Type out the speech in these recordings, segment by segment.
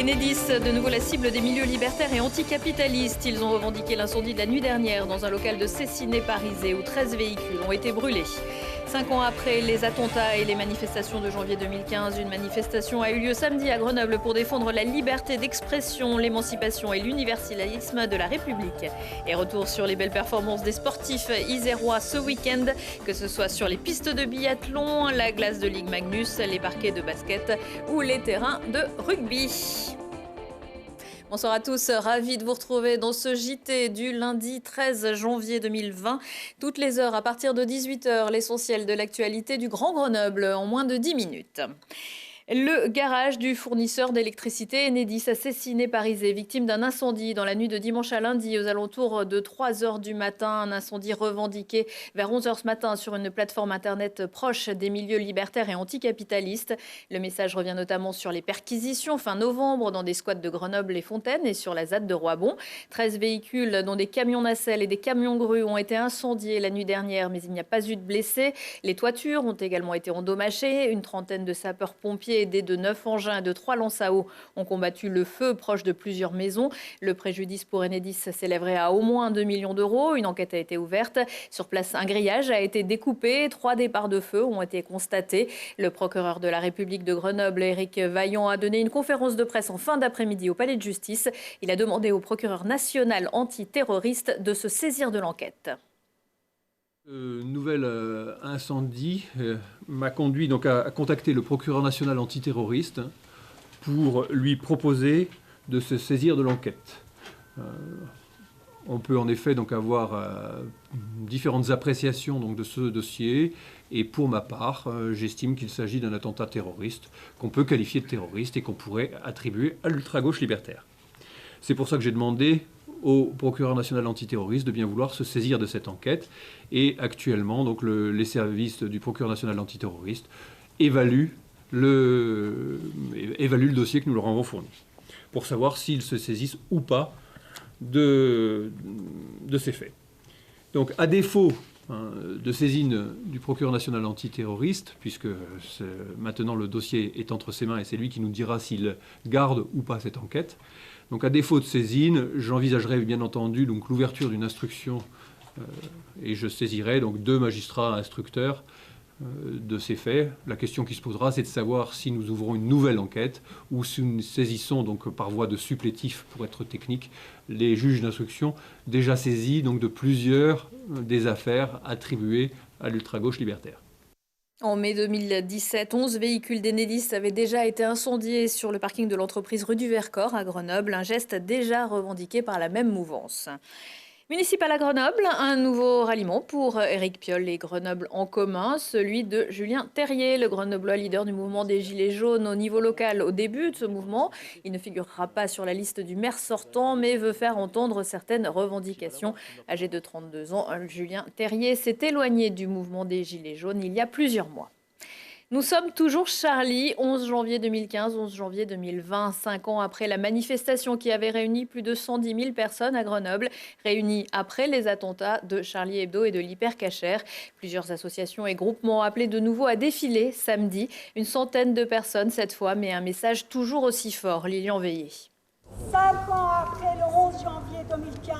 Enedis, de nouveau la cible des milieux libertaires et anticapitalistes. Ils ont revendiqué l'incendie de la nuit dernière dans un local de Cessiné-Parisé où 13 véhicules ont été brûlés. 5 ans après les attentats et les manifestations de janvier 2015, une manifestation a eu lieu samedi à Grenoble pour défendre la liberté d'expression, l'émancipation et l'universalisme de la République. Et retour sur les belles performances des sportifs isérois ce week-end, que ce soit sur les pistes de biathlon, la glace de Ligue Magnus, les parquets de basket ou les terrains de rugby. Bonsoir à tous, ravi de vous retrouver dans ce JT du lundi 13 janvier 2020. Toutes les heures à partir de 18h, l'essentiel de l'actualité du Grand Grenoble en moins de 10 minutes. Le garage du fournisseur d'électricité Enedis à Cessiné-Parisé, victime d'un incendie dans la nuit de dimanche à lundi aux alentours de 3h du matin. Un incendie revendiqué vers 11h ce matin sur une plateforme internet proche des milieux libertaires et anticapitalistes. Le message revient notamment sur les perquisitions fin novembre dans des squats de Grenoble et Fontaine et sur la ZAD de Roibon. 13 véhicules dont des camions nacelles et des camions grues ont été incendiés la nuit dernière, mais il n'y a pas eu de blessés. Les toitures ont également été endommagées. Une trentaine de sapeurs-pompiers aidés de 9 engins et de 3 lances à eau ont combattu le feu proche de plusieurs maisons. Le préjudice pour Enedis s'élèverait à au moins 2 millions d'euros. Une enquête a été ouverte. Sur place, un grillage a été découpé. 3 départs de feu ont été constatés. Le procureur de la République de Grenoble, Éric Vaillant, a donné une conférence de presse en fin d'après-midi au palais de justice. Il a demandé au procureur national antiterroriste de se saisir de l'enquête. Nouvel incendie m'a conduit donc à contacter le procureur national antiterroriste pour lui proposer de se saisir de l'enquête. On peut en effet donc avoir différentes appréciations donc, de ce dossier et pour ma part, j'estime qu'il s'agit d'un attentat terroriste qu'on peut qualifier de terroriste et qu'on pourrait attribuer à l'ultra-gauche libertaire. C'est pour ça que j'ai demandé au procureur national antiterroriste de bien vouloir se saisir de cette enquête. Et actuellement, donc, les services du procureur national antiterroriste évaluent le dossier que nous leur avons fourni pour savoir s'ils se saisissent ou pas de ces faits. Donc, à défaut de saisine du procureur national antiterroriste, puisque maintenant le dossier est entre ses mains et c'est lui qui nous dira s'il garde ou pas cette enquête. Donc à défaut de saisine, j'envisagerai bien entendu donc, l'ouverture d'une instruction et je saisirai donc 2 magistrats instructeurs de ces faits. La question qui se posera, c'est de savoir si nous ouvrons une nouvelle enquête ou si nous saisissons donc, par voie de supplétif, pour être technique, les juges d'instruction déjà saisis donc, de plusieurs des affaires attribuées à l'ultra-gauche libertaire. En mai 2017, 11 véhicules d'Enedis avaient déjà été incendiés sur le parking de l'entreprise rue du Vercors à Grenoble, un geste déjà revendiqué par la même mouvance. Municipal à Grenoble, un nouveau ralliement pour Éric Piolle et Grenoble en commun, celui de Julien Terrier, le Grenoblois leader du mouvement des Gilets jaunes au niveau local. Au début de ce mouvement, il ne figurera pas sur la liste du maire sortant, mais veut faire entendre certaines revendications. Âgé de 32 ans, Julien Terrier s'est éloigné du mouvement des Gilets jaunes il y a plusieurs mois. Nous sommes toujours Charlie, 11 janvier 2015, 11 janvier 2020, 5 ans après la manifestation qui avait réuni plus de 110 000 personnes à Grenoble, réunies après les attentats de Charlie Hebdo et de l'Hypercacher. Plusieurs associations et groupements ont appelé de nouveau à défiler samedi. Une centaine de personnes cette fois, mais un message toujours aussi fort. Lilian Veillé. 5 ans après le 11 janvier 2015,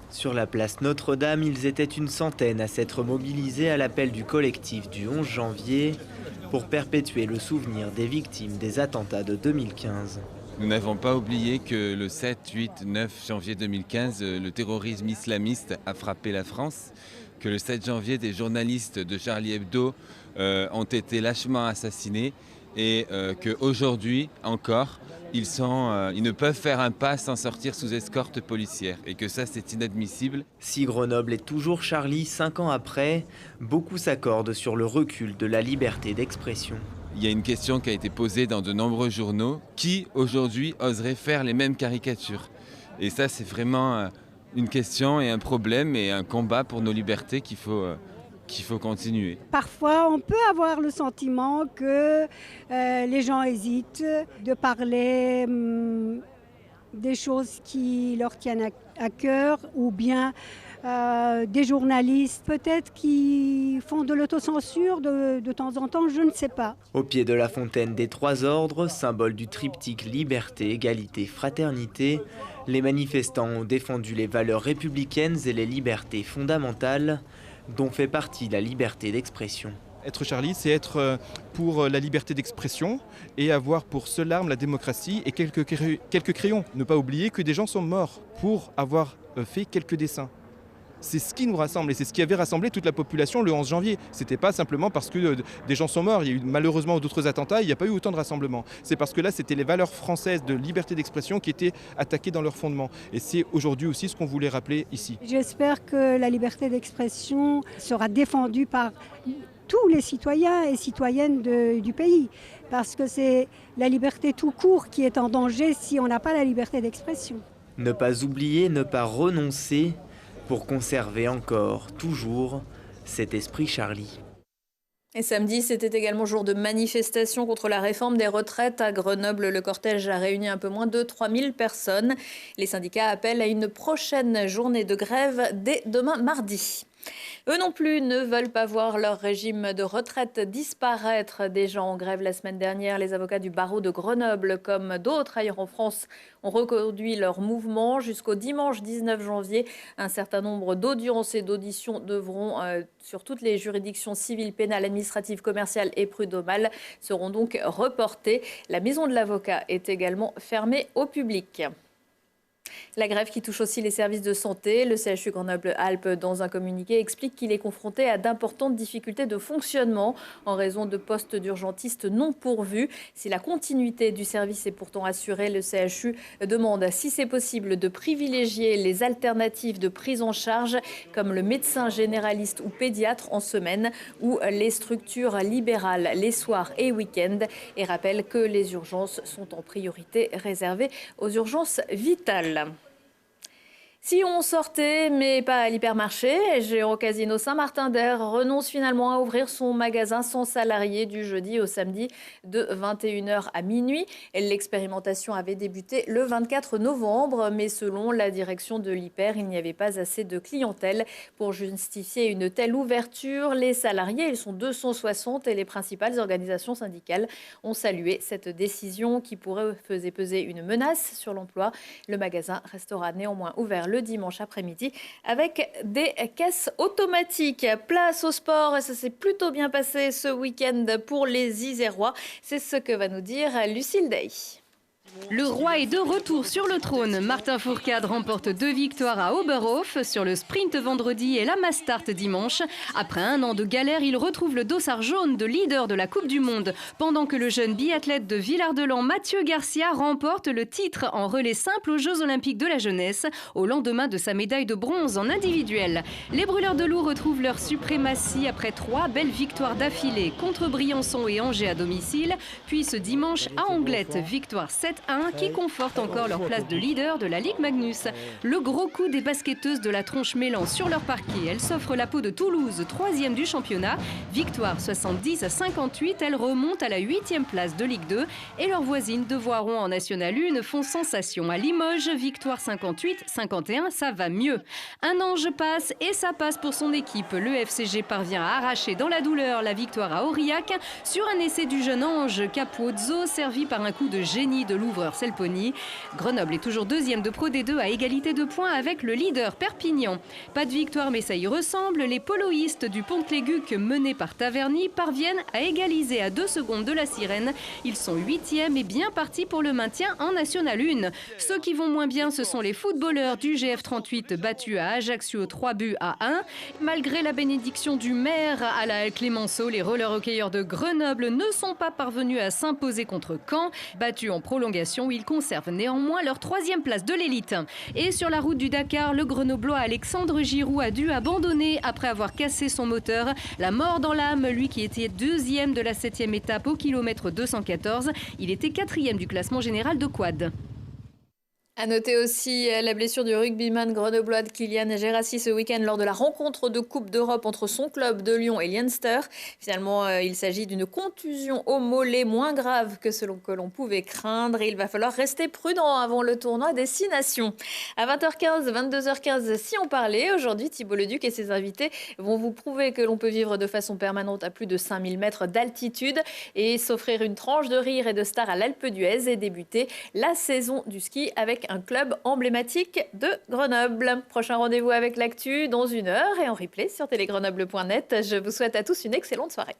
sur la place Notre-Dame, ils étaient une centaine à s'être mobilisés à l'appel du collectif du 11 janvier pour perpétuer le souvenir des victimes des attentats de 2015. Nous n'avons pas oublié que le 7, 8, 9 janvier 2015, le terrorisme islamiste a frappé la France, que le 7 janvier, des journalistes de Charlie Hebdo ont été lâchement assassinés et qu'aujourd'hui encore, ils ne peuvent faire un pas sans sortir sous escorte policière et que ça c'est inadmissible. Si Grenoble est toujours Charlie 5 ans après, beaucoup s'accordent sur le recul de la liberté d'expression. Il y a une question qui a été posée dans de nombreux journaux. Qui aujourd'hui oserait faire les mêmes caricatures? Et ça c'est vraiment une question et un problème et un combat pour nos libertés qu'il faut continuer. parfois on peut avoir le sentiment que les gens hésitent de parler des choses qui leur tiennent à cœur ou bien des journalistes, peut-être qui font de l'autocensure de temps en temps, je ne sais pas. Au pied de la fontaine des Trois Ordres, symbole du triptyque liberté, égalité, fraternité, les manifestants ont défendu les valeurs républicaines et les libertés fondamentales, dont fait partie la liberté d'expression. Être Charlie, c'est être pour la liberté d'expression et avoir pour seule arme la démocratie et quelques crayons. Ne pas oublier que des gens sont morts pour avoir fait quelques dessins. C'est ce qui nous rassemble et c'est ce qui avait rassemblé toute la population le 11 janvier. C'était pas simplement parce que des gens sont morts. Il y a eu malheureusement d'autres attentats, il n'y a pas eu autant de rassemblements. C'est parce que là, c'était les valeurs françaises de liberté d'expression qui étaient attaquées dans leur fondement. Et c'est aujourd'hui aussi ce qu'on voulait rappeler ici. J'espère que la liberté d'expression sera défendue par tous les citoyens et citoyennes du pays. Parce que c'est la liberté tout court qui est en danger si on n'a pas la liberté d'expression. Ne pas oublier, ne pas renoncer, pour conserver encore, toujours, cet esprit Charlie. Et samedi, c'était également jour de manifestation contre la réforme des retraites. À Grenoble, le cortège a réuni un peu moins de 3000 personnes. Les syndicats appellent à une prochaine journée de grève dès demain mardi. Eux non plus ne veulent pas voir leur régime de retraite disparaître. Déjà en grève la semaine dernière, les avocats du barreau de Grenoble, comme d'autres ailleurs en France, ont reconduit leur mouvement jusqu'au dimanche 19 janvier. Un certain nombre d'audiences et d'auditions devront, sur toutes les juridictions civiles, pénales, administratives, commerciales et prud'homales, seront donc reportées. La maison de l'avocat est également fermée au public. La grève qui touche aussi les services de santé. Le CHU Grenoble-Alpes, dans un communiqué, explique qu'il est confronté à d'importantes difficultés de fonctionnement en raison de postes d'urgentistes non pourvus. Si la continuité du service est pourtant assurée, le CHU demande, si c'est possible, de privilégier les alternatives de prise en charge comme le médecin généraliste ou pédiatre en semaine ou les structures libérales les soirs et week-ends, et rappelle que les urgences sont en priorité réservées aux urgences vitales. Si on sortait, mais pas à l'hypermarché, Géant Casino Saint-Martin-d'Air renonce finalement à ouvrir son magasin sans salariés du jeudi au samedi de 21h à minuit. L'expérimentation avait débuté le 24 novembre, mais selon la direction de l'Hyper, il n'y avait pas assez de clientèle pour justifier une telle ouverture. Les salariés, ils sont 260 et les principales organisations syndicales ont salué cette décision qui pourrait faire peser une menace sur l'emploi. Le magasin restera néanmoins ouvert le dimanche après-midi avec des caisses automatiques. Place au sport, et ça s'est plutôt bien passé ce week-end pour les Isérois. C'est ce que va nous dire Lucille Day. Le roi est de retour sur le trône. Martin Fourcade remporte 2 victoires à Oberhof sur le sprint vendredi et la mass start dimanche. Après un an de galère, il retrouve le dossard jaune de leader de la Coupe du Monde, pendant que le jeune biathlète de Villard-de-Lans, Mathieu Garcia, remporte le titre en relais simple aux Jeux Olympiques de la jeunesse, au lendemain de sa médaille de bronze en individuel. Les brûleurs de loup retrouvent leur suprématie après 3 belles victoires d'affilée contre Briançon et Angers à domicile, puis ce dimanche à Anglette, victoire 7-1 qui conforte encore leur place de leader de la Ligue Magnus. Le gros coup des basketteuses de la Tronche-Mélan sur leur parquet. Elles s'offrent la peau de Toulouse, 3e du championnat. Victoire 70-58, elles remontent à la 8e place de Ligue 2 et leurs voisines de Voiron en National 1 font sensation à Limoges. Victoire 58-51, ça va mieux. Un ange passe et ça passe pour son équipe. Le FCG parvient à arracher dans la douleur la victoire à Aurillac sur un essai du jeune ange Capuzzo, servi par un coup de génie de l'ouvreur Selponi. Grenoble est toujours 2e de Pro D2 à égalité de points avec le leader Perpignan. Pas de victoire mais ça y ressemble. Les poloistes du Pont-Léguc menés par Taverny parviennent à égaliser à 2 secondes de la sirène. Ils sont 8e et bien partis pour le maintien en National 1. Ceux qui vont moins bien, ce sont les footballeurs du GF38 battus à Ajaccio 3-1. Malgré la bénédiction du maire à la Clémenceau, les rollers hockeyeurs de Grenoble ne sont pas parvenus à s'imposer contre Caen. Battus en prolongation, ils conservent néanmoins leur 3e place de l'élite. Et sur la route du Dakar, le Grenoblois Alexandre Giroud a dû abandonner après avoir cassé son moteur. La mort dans l'âme, lui qui était 2e de la 7e étape au kilomètre 214. Il était 4e du classement général de quad. À noter aussi la blessure du rugbyman grenoblois Kylian Gérassi ce week-end lors de la rencontre de Coupe d'Europe entre son club de Lyon et Leinster. Finalement, il s'agit d'une contusion au mollet moins grave que ce que l'on pouvait craindre. Et il va falloir rester prudent avant le tournoi des 6 nations. À 20h15, 22h15, si on parlait, aujourd'hui, Thibault Leduc et ses invités vont vous prouver que l'on peut vivre de façon permanente à plus de 5000 mètres d'altitude et s'offrir une tranche de rire et de star à l'Alpe d'Huez et débuter la saison du ski avec un club emblématique de Grenoble. Prochain rendez-vous avec l'actu dans 1 heure et en replay sur télégrenoble.net. Je vous souhaite à tous une excellente soirée.